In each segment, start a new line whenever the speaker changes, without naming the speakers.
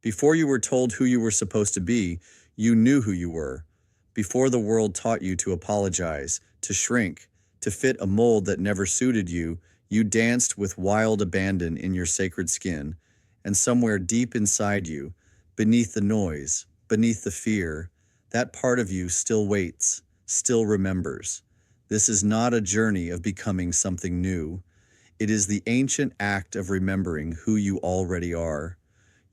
Before you were told who you were supposed to be, you knew who you were. Before the world taught you to apologize, to shrink, to fit a mold that never suited you, you danced with wild abandon in your sacred skin, and somewhere deep inside you, beneath the noise, beneath the fear, that part of you still waits, still remembers. This is not a journey of becoming something new. It is the ancient act of remembering who you already are.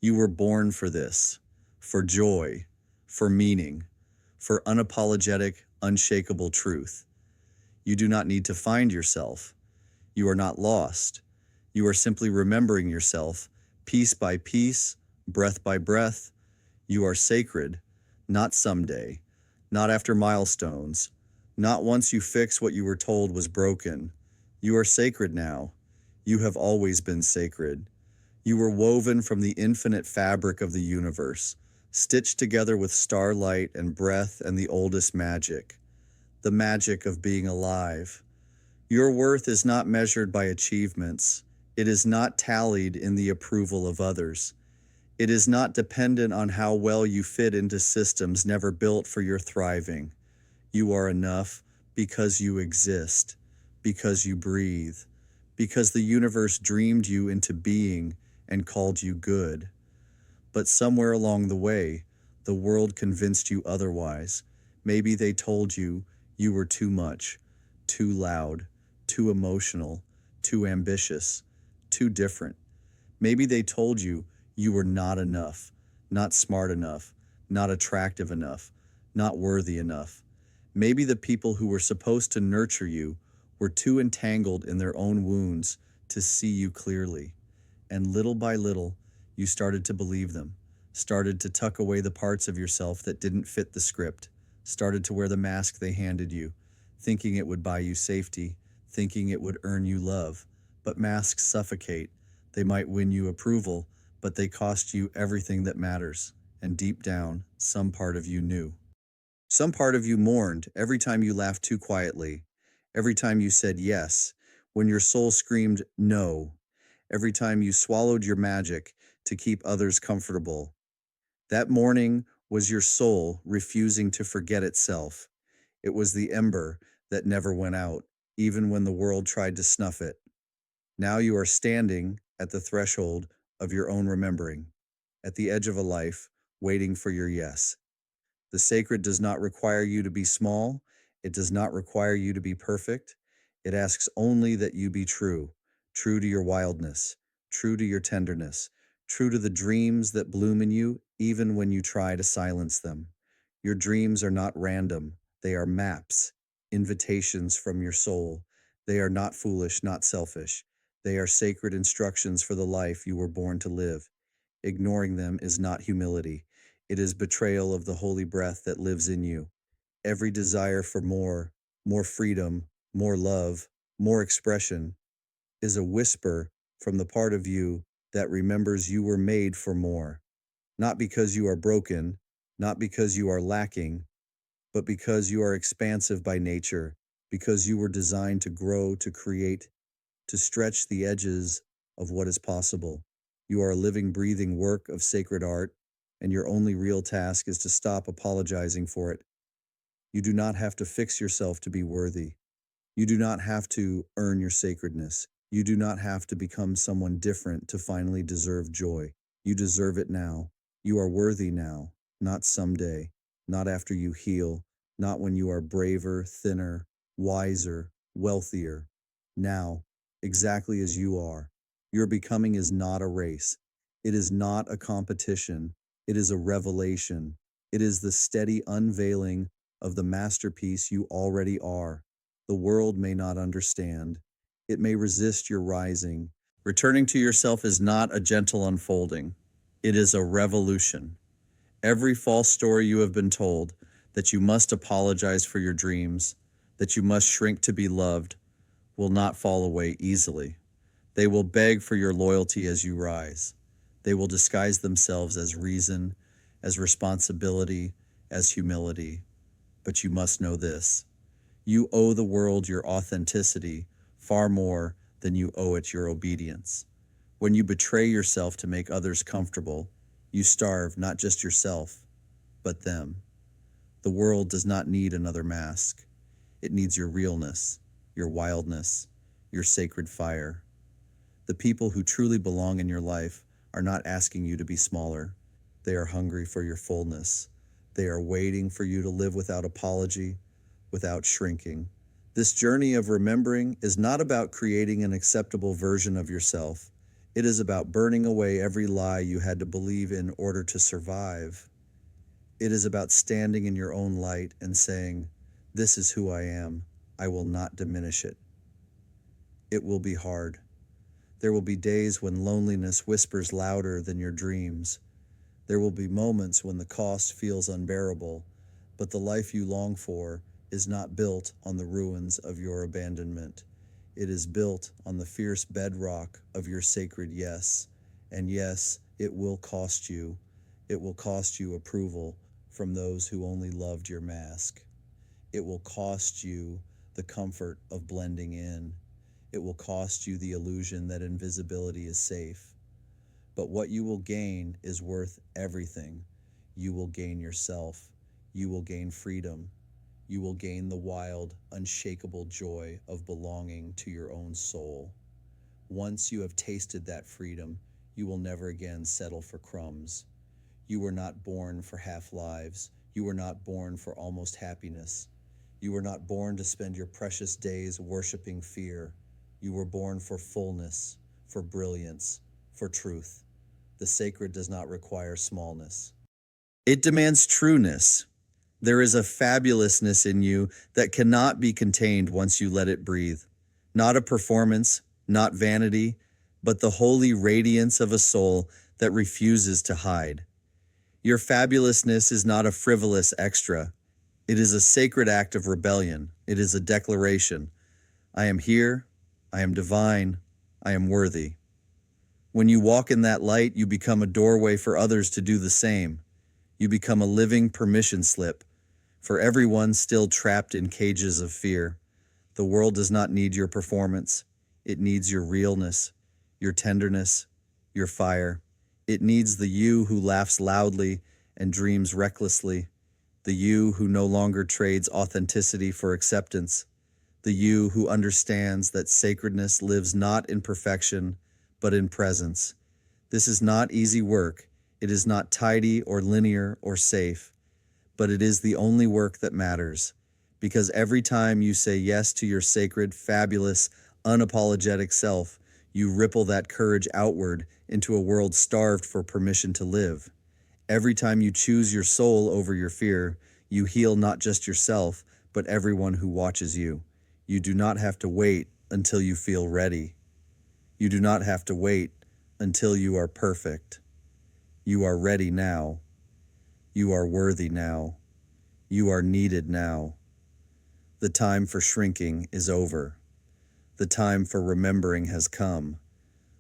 You were born for this, for joy, for meaning, for unapologetic, unshakable truth. You do not need to find yourself. You are not lost. You are simply remembering yourself, piece by piece, breath by breath. You are sacred, not someday, not after milestones, not once you fix what you were told was broken. You are sacred now. You have always been sacred. You were woven from the infinite fabric of the universe, stitched together with starlight and breath and the oldest magic, the magic of being alive. Your worth is not measured by achievements. It is not tallied in the approval of others. It is not dependent on how well you fit into systems never built for your thriving. You are enough because you exist, because you breathe, because the universe dreamed you into being and called you good. But somewhere along the way, the world convinced you otherwise. Maybe they told you you were too much, too loud, too emotional, too ambitious, too different. Maybe they told you you were not enough, not smart enough, not attractive enough, not worthy enough. Maybe the people who were supposed to nurture you were too entangled in their own wounds to see you clearly. And little by little, you started to believe them, started to tuck away the parts of yourself that didn't fit the script, started to wear the mask they handed you, thinking it would buy you safety, thinking it would earn you love. But masks suffocate. They might win you approval, but they cost you everything that matters. And deep down, some part of you knew. Some part of you mourned every time you laughed too quietly, every time you said yes, when your soul screamed no, every time you swallowed your magic to keep others comfortable. That morning was your soul refusing to forget itself. It was the ember that never went out, even when the world tried to snuff it. Now you are standing at the threshold of your own remembering, at the edge of a life, waiting for your yes. The sacred does not require you to be small. It does not require you to be perfect. It asks only that you be true, true to your wildness, true to your tenderness, true to the dreams that bloom in you, even when you try to silence them. Your dreams are not random. They are maps, invitations from your soul. They are not foolish, not selfish. They are sacred instructions for the life you were born to live. Ignoring them is not humility. It is betrayal of the holy breath that lives in you. Every desire for more freedom, more love, more expression is a whisper from the part of you that remembers you were made for more. Not because you are broken, not because you are lacking, but because you are expansive by nature, because you were designed to grow, to create, to stretch the edges of what is possible. You are a living, breathing work of sacred art, and your only real task is to stop apologizing for it. You do not have to fix yourself to be worthy. You do not have to earn your sacredness. You do not have to become someone different to finally deserve joy. You deserve it now. You are worthy now, not someday, not after you heal, not when you are braver, thinner, wiser, wealthier. Now, exactly as you are. Your becoming is not a race. It is not a competition. It is a revelation. It is the steady unveiling of the masterpiece you already are. The world may not understand. It may resist your rising. Returning to yourself is not a gentle unfolding. It is a revolution. Every false story you have been told, that you must apologize for your dreams, that you must shrink to be loved, will not fall away easily. They will beg for your loyalty as you rise. They will disguise themselves as reason, as responsibility, as humility. But you must know this. You owe the world your authenticity far more than you owe it your obedience. When you betray yourself to make others comfortable, You starve not just yourself, but them. The world does not need another mask. It needs your realness, your wildness, your sacred fire. The people who truly belong in your life are not asking you to be smaller. They are hungry for your fullness. They are waiting for you to live without apology, without shrinking. This journey of remembering is not about creating an acceptable version of yourself. It is about burning away every lie you had to believe in order to survive. It is about standing in your own light and saying, "This is who I am. I will not diminish it." It will be hard. There will be days when loneliness whispers louder than your dreams. There will be moments when the cost feels unbearable, but the life you long for is not built on the ruins of your abandonment. It is built on the fierce bedrock of your sacred yes. And yes, it will cost you. It will cost you approval from those who only loved your mask. It will cost you the comfort of blending in. It will cost you the illusion that invisibility is safe. But what you will gain is worth everything. You will gain yourself. You will gain freedom. You will gain the wild, unshakable joy of belonging to your own soul. Once you have tasted that freedom, you will never again settle for crumbs. You were not born for half lives. You were not born for almost happiness. You were not born to spend your precious days worshiping fear. You were born for fullness, for brilliance, for truth. The sacred does not require smallness. It demands trueness. There is a fabulousness in you that cannot be contained once you let it breathe. Not a performance, not vanity, but the holy radiance of a soul that refuses to hide. Your fabulousness is not a frivolous extra. It is a sacred act of rebellion. It is a declaration. I am here. I am divine. I am worthy. When you walk in that light, you become a doorway for others to do the same. You become a living permission slip for everyone still trapped in cages of fear. The world does not need your performance. It needs your realness, your tenderness, your fire. It needs the you who laughs loudly and dreams recklessly, the you who no longer trades authenticity for acceptance, the you who understands that sacredness lives not in perfection, but in presence. This is not easy work. It is not tidy or linear or safe, but it is the only work that matters. Because every time you say yes to your sacred, fabulous, unapologetic self, you ripple that courage outward into a world starved for permission to live. Every time you choose your soul over your fear, you heal not just yourself, but everyone who watches you. You do not have to wait until you feel ready. You do not have to wait until you are perfect. You are ready now. You are worthy now. You are needed now. The time for shrinking is over. The time for remembering has come.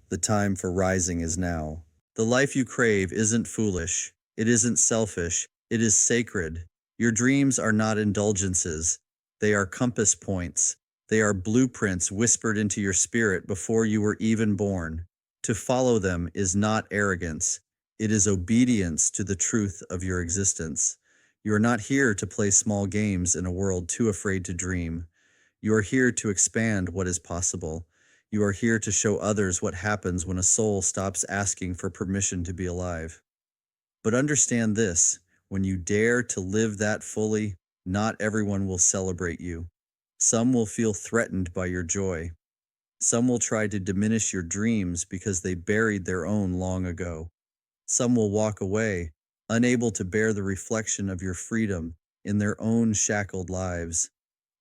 The time for rising is now. The life you crave isn't foolish. It isn't selfish. It is sacred. Your dreams are not indulgences. They are compass points. They are blueprints whispered into your spirit before you were even born. To follow them is not arrogance. It is obedience to the truth of your existence. You are not here to play small games in a world too afraid to dream. You are here to expand what is possible. You are here to show others what happens when a soul stops asking for permission to be alive. But understand this, when you dare to live that fully, not everyone will celebrate you. Some will feel threatened by your joy. Some will try to diminish your dreams because they buried their own long ago. Some will walk away, unable to bear the reflection of your freedom in their own shackled lives.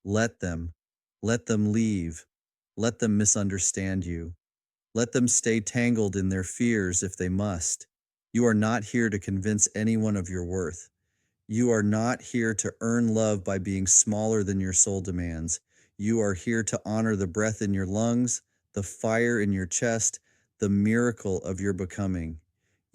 Let them. Let them leave. Let them misunderstand you. Let them stay tangled in their fears if they must. You are not here to convince anyone of your worth. You are not here to earn love by being smaller than your soul demands. You are here to honor the breath in your lungs, the fire in your chest, the miracle of your becoming.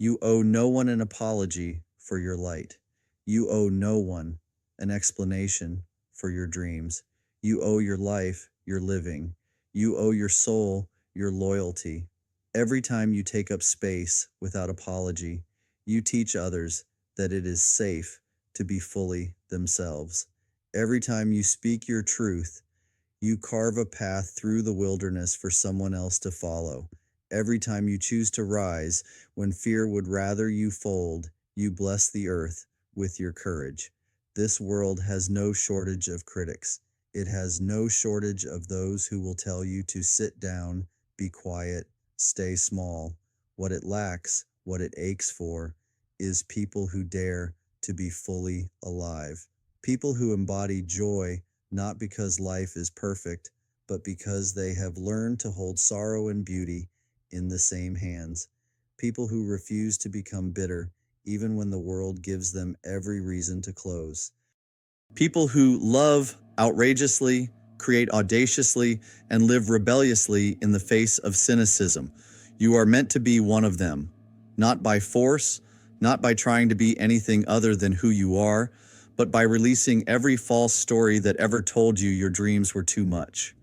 You owe no one an apology for your light. You owe no one an explanation for your dreams. You owe your life, your living. You owe your soul, your loyalty. Every time you take up space without apology, You teach others that it is safe to be fully themselves. Every time you speak your truth, you carve a path through the wilderness for someone else to follow. Every time you choose to rise when fear would rather you fold, you bless the earth with your courage. This world has no shortage of critics. It has no shortage of those who will tell you to sit down, be quiet, stay small. What it lacks, what it aches for, is people who dare to be fully alive. People who embody joy not because life is perfect, but because they have learned to hold sorrow and beauty in the same hands. People who refuse to become bitter, even when the world gives them every reason to close. People who love outrageously, create audaciously, and live rebelliously in the face of cynicism. You are meant to be one of them, not by force, not by trying to be anything other than who you are, but by releasing every false story that ever told you your dreams were too much.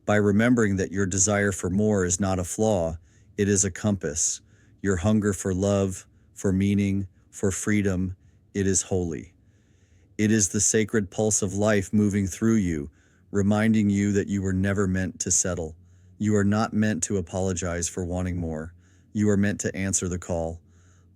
By remembering that your desire for more is not a flaw, it is a compass. Your hunger for love, for meaning, for freedom, it is holy. It is the sacred pulse of life moving through you, reminding you that you were never meant to settle. You are not meant to apologize for wanting more. You are meant to answer the call.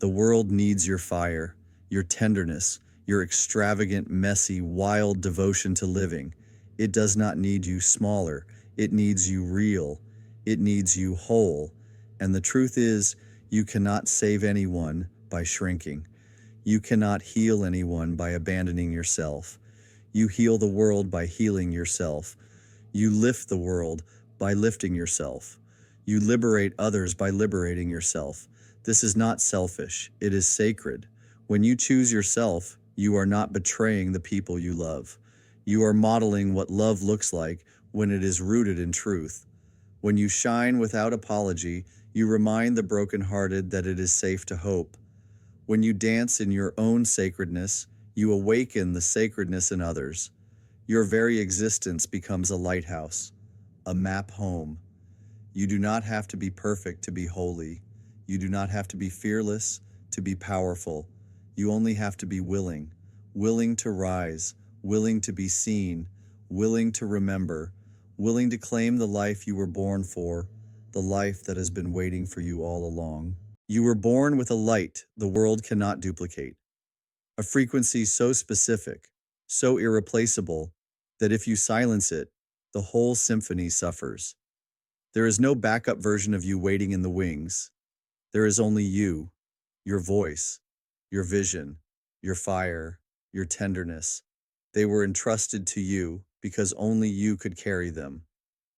The world needs your fire, your tenderness, your extravagant, messy, wild devotion to living. It does not need you smaller. It needs you real. It needs you whole. And the truth is, you cannot save anyone by shrinking. You cannot heal anyone by abandoning yourself. You heal the world by healing yourself. You lift the world by lifting yourself. You liberate others by liberating yourself. This is not selfish, it is sacred. When you choose yourself, you are not betraying the people you love. You are modeling what love looks like when it is rooted in truth. When you shine without apology, you remind the brokenhearted that it is safe to hope. When you dance in your own sacredness, you awaken the sacredness in others. Your very existence becomes a lighthouse, a map home. You do not have to be perfect to be holy. You do not have to be fearless to be powerful. You only have to be willing, willing to rise, willing to be seen, willing to remember, willing to claim the life you were born for, the life that has been waiting for you all along. You were born with a light the world cannot duplicate, a frequency so specific, so irreplaceable, that if you silence it, the whole symphony suffers. There is no backup version of you waiting in the wings. There is only you, your voice, your vision, your fire, your tenderness. They were entrusted to you because only you could carry them.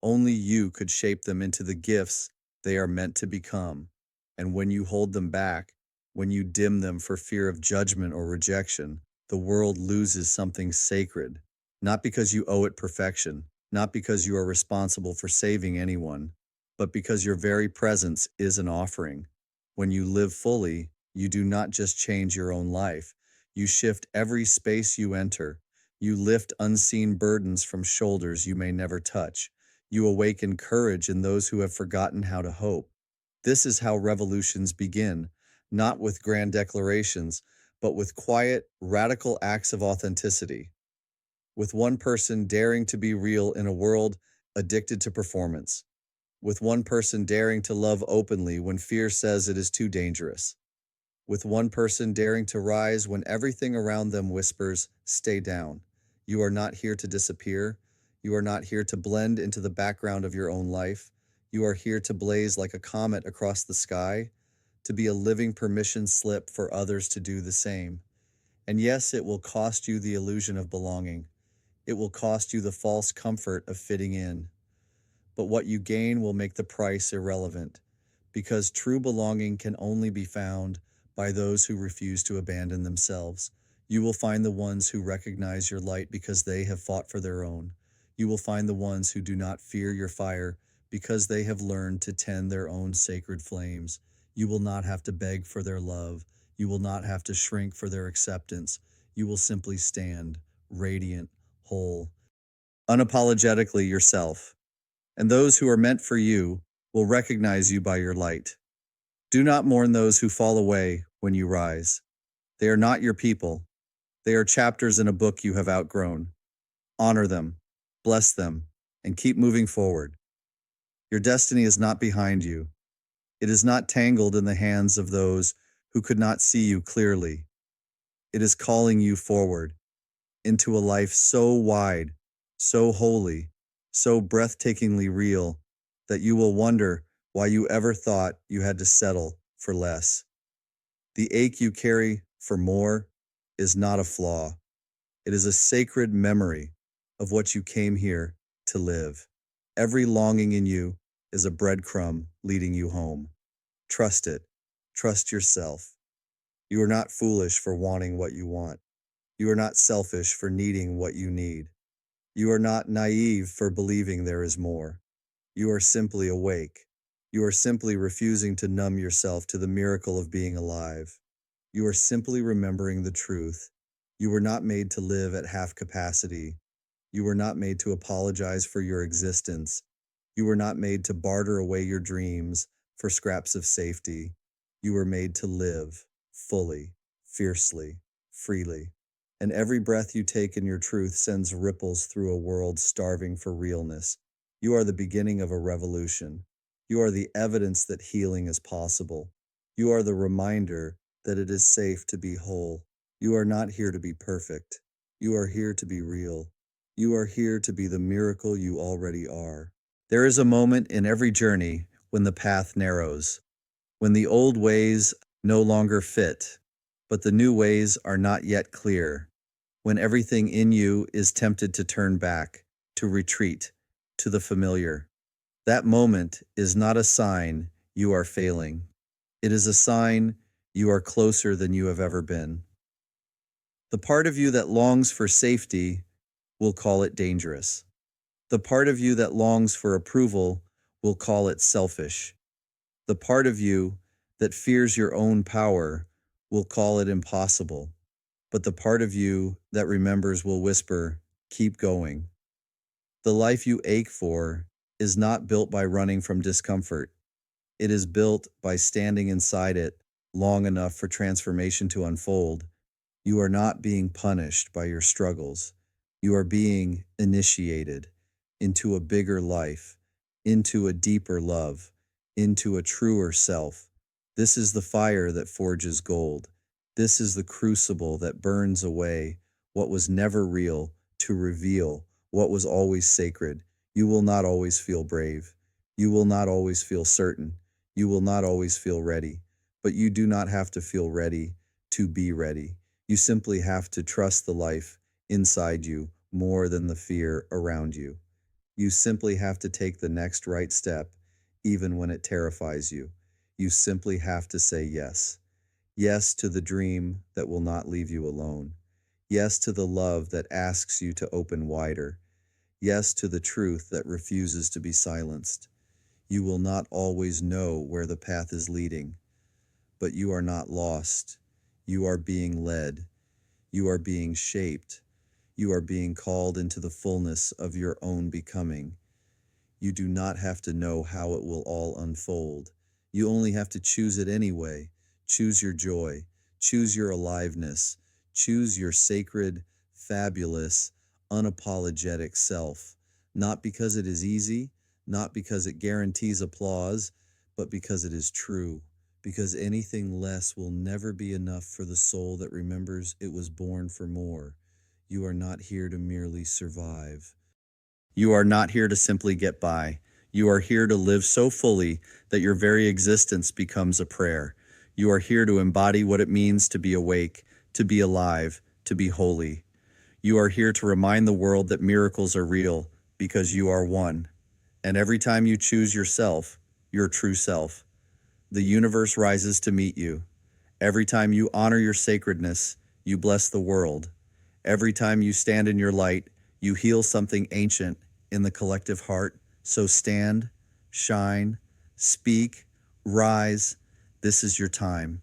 Only you could shape them into the gifts they are meant to become. And when you hold them back, when you dim them for fear of judgment or rejection, the world loses something sacred. Not because you owe it perfection, not because you are responsible for saving anyone, but because your very presence is an offering. When you live fully, you do not just change your own life, you shift every space you enter. You lift unseen burdens from shoulders you may never touch. You awaken courage in those who have forgotten how to hope. This is how revolutions begin, not with grand declarations, but with quiet, radical acts of authenticity. With one person daring to be real in a world addicted to performance. With one person daring to love openly when fear says it is too dangerous. With one person daring to rise when everything around them whispers, "Stay down." You are not here to disappear. You are not here to blend into the background of your own life. You are here to blaze like a comet across the sky, to be a living permission slip for others to do the same. And yes, it will cost you the illusion of belonging. It will cost you the false comfort of fitting in. But what you gain will make the price irrelevant, because true belonging can only be found by those who refuse to abandon themselves. You will find the ones who recognize your light because they have fought for their own. You will find the ones who do not fear your fire because they have learned to tend their own sacred flames. You will not have to beg for their love. You will not have to shrink for their acceptance. You will simply stand, radiant, whole, unapologetically yourself. And those who are meant for you will recognize you by your light. Do not mourn those who fall away. when you rise. They are not your people. They are chapters in a book you have outgrown. Honor them, bless them, and keep moving forward. Your destiny is not behind you. It is not tangled in the hands of those who could not see you clearly. It is calling you forward into a life so wide, so holy, so breathtakingly real that you will wonder why you ever thought you had to settle for less. The ache you carry for more is not a flaw. It is a sacred memory of what you came here to live. Every longing in you is a breadcrumb leading you home. Trust it. Trust yourself. You are not foolish for wanting what you want. You are not selfish for needing what you need. You are not naive for believing there is more. You are simply awake. You are simply refusing to numb yourself to the miracle of being alive. You are simply remembering the truth. You were not made to live at half capacity. You were not made to apologize for your existence. You were not made to barter away your dreams for scraps of safety. You were made to live fully, fiercely, freely. And every breath you take in your truth sends ripples through a world starving for realness. You are the beginning of a revolution. You are the evidence that healing is possible. You are the reminder that it is safe to be whole. You are not here to be perfect. You are here to be real. You are here to be the miracle you already are. There is a moment in every journey when the path narrows, when the old ways no longer fit, but the new ways are not yet clear, when everything in you is tempted to turn back, to retreat, to the familiar. That moment is not a sign you are failing. It is a sign you are closer than you have ever been. The part of you that longs for safety will call it dangerous. The part of you that longs for approval will call it selfish. The part of you that fears your own power will call it impossible. But the part of you that remembers will whisper, keep going. The life you ache for is not built by running from discomfort. It is built by standing inside it long enough for transformation to unfold. You are not being punished by your struggles. You are being initiated into a bigger life, into a deeper love, into a truer self. This is the fire that forges gold. This is the crucible that burns away what was never real to reveal what was always sacred. You will not always feel brave. You will not always feel certain. You will not always feel ready. But you do not have to feel ready to be ready. You simply have to trust the life inside you more than the fear around you. You simply have to take the next right step, even when it terrifies you. You simply have to say yes. Yes to the dream that will not leave you alone. Yes to the love that asks you to open wider. Yes to the truth that refuses to be silenced. You will not always know where the path is leading, but you are not lost. You are being led. You are being shaped. You are being called into the fullness of your own becoming. You do not have to know how it will all unfold. You only have to choose it anyway. Choose your joy. Choose your aliveness. Choose your sacred, fabulous, unapologetic self. Not because it is easy, not because it guarantees applause, but because it is true. Because anything less will never be enough for the soul that remembers it was born for more. You are not here to merely survive. You are not here to simply get by. You are here to live so fully that your very existence becomes a prayer. You are here to embody what it means to be awake, to be alive, to be holy. You are here to remind the world that miracles are real because you are one. And every time you choose yourself, your true self, the universe rises to meet you. Every time you honor your sacredness, you bless the world. Every time you stand in your light, you heal something ancient in the collective heart. So stand, shine, speak, rise. This is your time.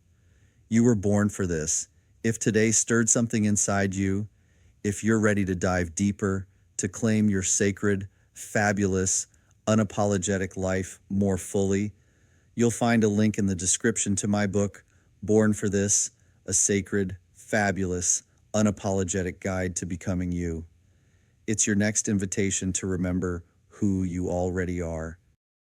You were born for this. If today stirred something inside you, if you're ready to dive deeper, to claim your sacred, fabulous, unapologetic life more fully, you'll find a link in the description to my book, Born for this, a sacred, fabulous, unapologetic guide to becoming you. It's your next invitation to remember who you already are